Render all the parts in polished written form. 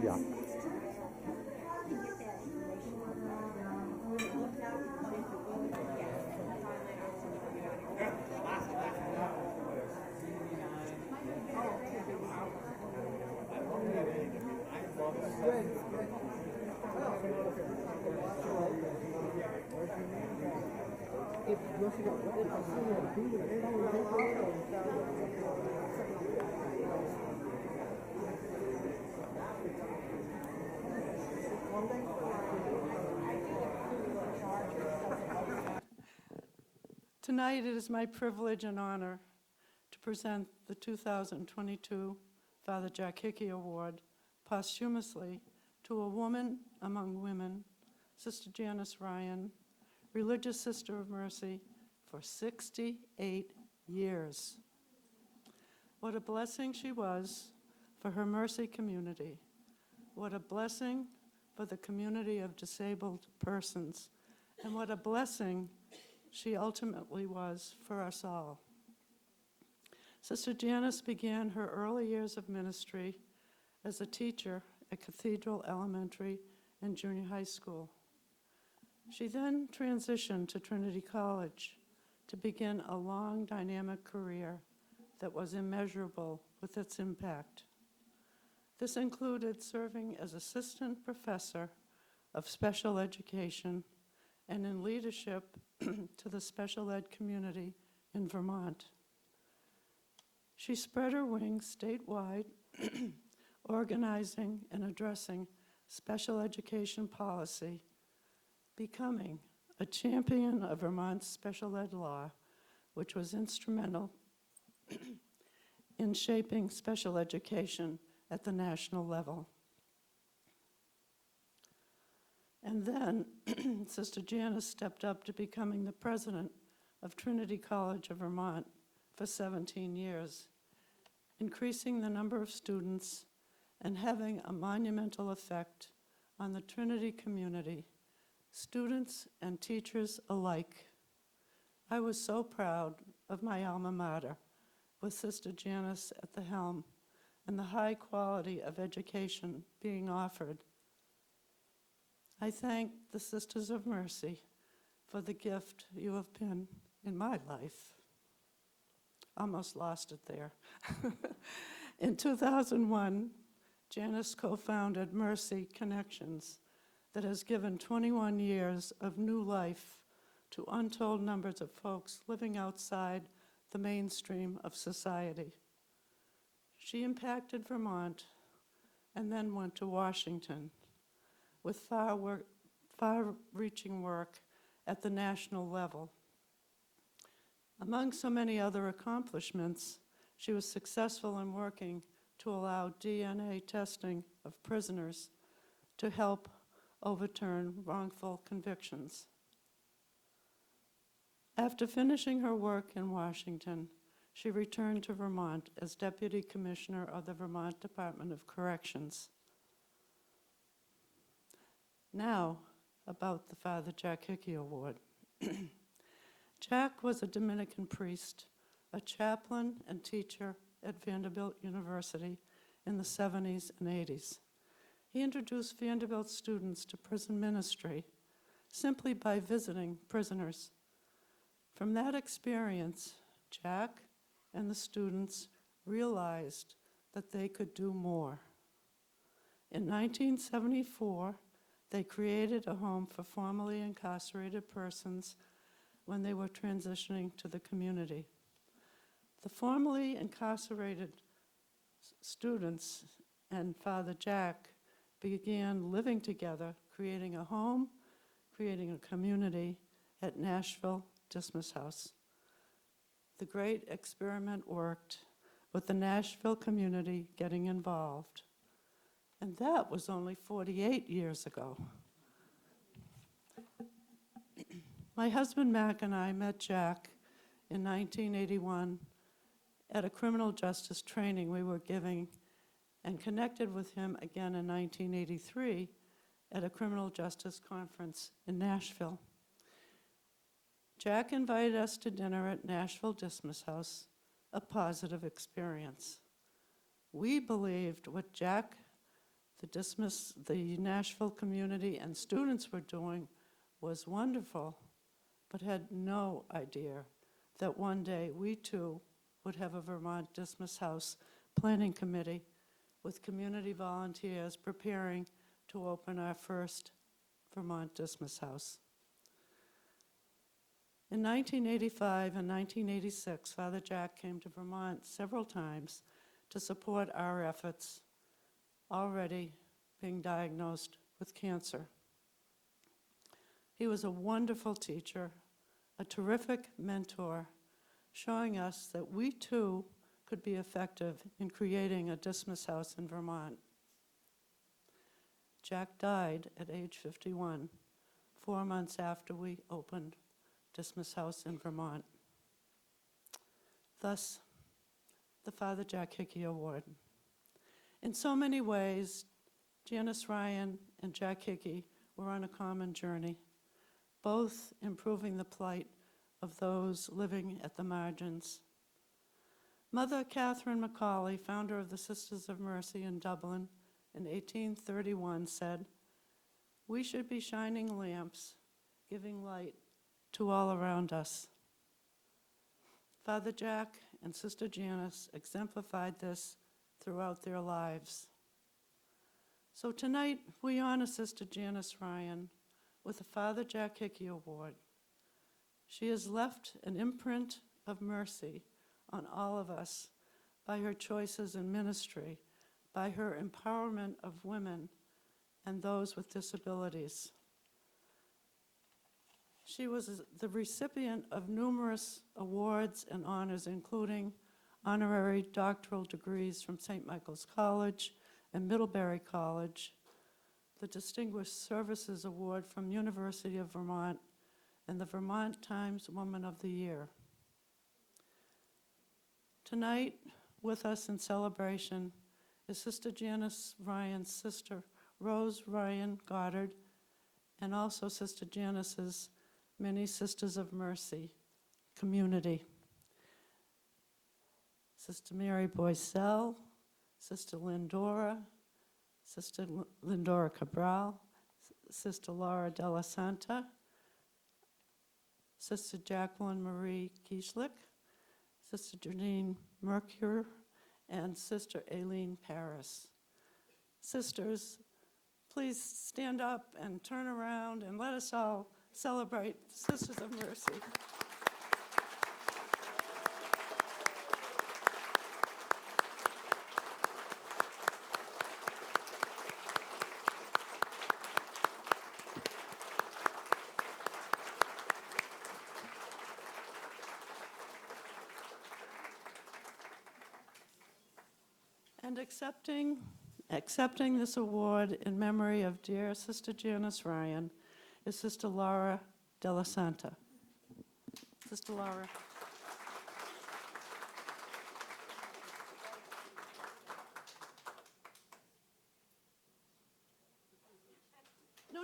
Yeah. Tonight, it is my privilege and honor to present the 2022 Father Jack Hickey Award posthumously to a woman among women, Sister Janice Ryan, Religious Sister of Mercy, for 68 years. What a blessing she was for her Mercy community. What a blessing for the community of disabled persons. And what a blessing she ultimately was for us all. Sister Janice began her early years of ministry as a teacher at Cathedral Elementary and Junior High School. She then transitioned to Trinity College to begin a long, dynamic career that was immeasurable with its impact. This included serving as assistant professor of special education and in leadership to the special ed community in Vermont. She spread her wings statewide, organizing and addressing special education policy, becoming a champion of Vermont's special ed law, which was instrumental in shaping special education at the national level. And then Sister Janice stepped up to becoming the president of Trinity College of Vermont for 17 years, increasing the number of students and having a monumental effect on the Trinity community, students and teachers alike. I was so proud of my alma mater with Sister Janice at the helm and the high quality of education being offered. I thank the Sisters of Mercy for the gift you have been in my life. Almost lost it there. In 2001, Janice co-founded Mercy Connections that has given 21 years of new life to untold numbers of folks living outside the mainstream of society. She impacted Vermont and then went to Washington with far-reaching work at the national level. Among so many other accomplishments, she was successful in working to allow DNA testing of prisoners to help overturn wrongful convictions. After finishing her work in Washington, she returned to Vermont as Deputy Commissioner of the Vermont Department of Corrections. Now, about the Father Jack Hickey Award. Jack was a Dominican priest, a chaplain and teacher at Vanderbilt University in the 70s and 80s. He introduced Vanderbilt students to prison ministry simply by visiting prisoners. From that experience, Jack and the students realized that they could do more. In 1974, they created a home for formerly incarcerated persons when they were transitioning to the community. The formerly incarcerated students and Father Jack began living together, creating a home, creating a community at Nashville Dismas House. The great experiment worked, with the Nashville community getting involved. And that was only 48 years ago. My husband Mac and I met Jack in 1981 at a criminal justice training we were giving, and connected with him again in 1983 at a criminal justice conference in Nashville. Jack invited us to dinner at Nashville Dismas House, a positive experience. We believed what Jack, the Nashville community and students were doing was wonderful, but had no idea that one day we too would have a Vermont Dismas House Planning Committee with community volunteers preparing to open our first Vermont Dismas House. In 1985 and 1986, Father Jack came to Vermont several times to support our efforts, already being diagnosed with cancer. He was a wonderful teacher, a terrific mentor, showing us that we too could be effective in creating a Dismas House in Vermont. Jack died at age 51, 4 months after we opened Dismas House in Vermont. Thus, the Father Jack Hickey Award. In so many ways, Janice Ryan and Jack Hickey were on a common journey, both improving the plight of those living at the margins. Mother Catherine Macaulay, founder of the Sisters of Mercy in Dublin in 1831, said, "We should be shining lamps, giving light to all around us." Father Jack and Sister Janice exemplified this throughout their lives. So tonight, we honor Sister Janice Ryan with the Father Jack Hickey Award. She has left an imprint of mercy on all of us by her choices in ministry, by her empowerment of women and those with disabilities. She was the recipient of numerous awards and honors, including honorary doctoral degrees from St. Michael's College and Middlebury College, the Distinguished Services Award from University of Vermont, and the Vermont Times Woman of the Year. Tonight, with us in celebration, is Sister Janice Ryan's sister, Rose Ryan Goddard, and also Sister Janice's many Sisters of Mercy community. Sister Mary Boycell, Sister Lindora, Sister Lindora Cabral, Sister Laura Della Santa, Sister Jacqueline Marie Kieslick, Sister Janine Mercure, and Sister Aileen Paris. Sisters, please stand up and turn around and let us all celebrate Sisters of Mercy. And accepting this award in memory of dear Sister Janice Ryan is Sister Laura Della Santa. Sister Laura. No.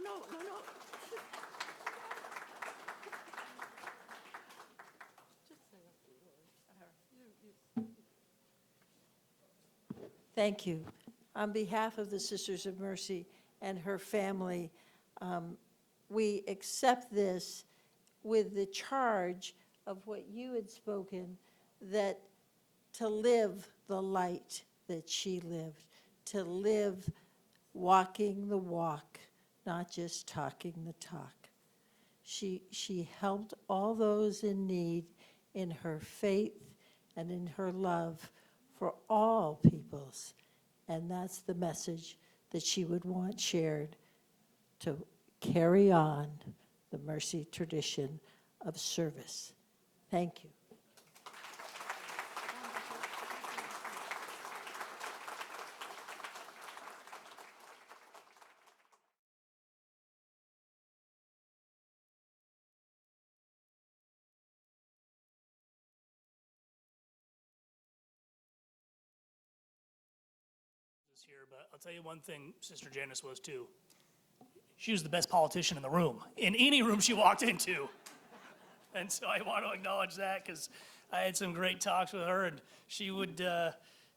Thank you. On behalf of the Sisters of Mercy and her family, we accept this with the charge of what you had spoken, that to live the light that she lived, to live walking the walk, not just talking the talk. She helped all those in need in her faith and in her love for all peoples. And that's the message that she would want shared, to carry on the mercy tradition of service. Thank you. Here, but I'll tell you one thing, Sister Janice was too. She was the best politician in the room, in any room she walked into. And so I want to acknowledge that, because I had some great talks with her, and she would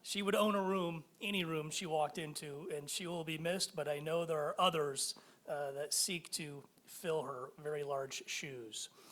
She would own a room, any room she walked into, and she will be missed, but I know there are others that seek to fill her very large shoes.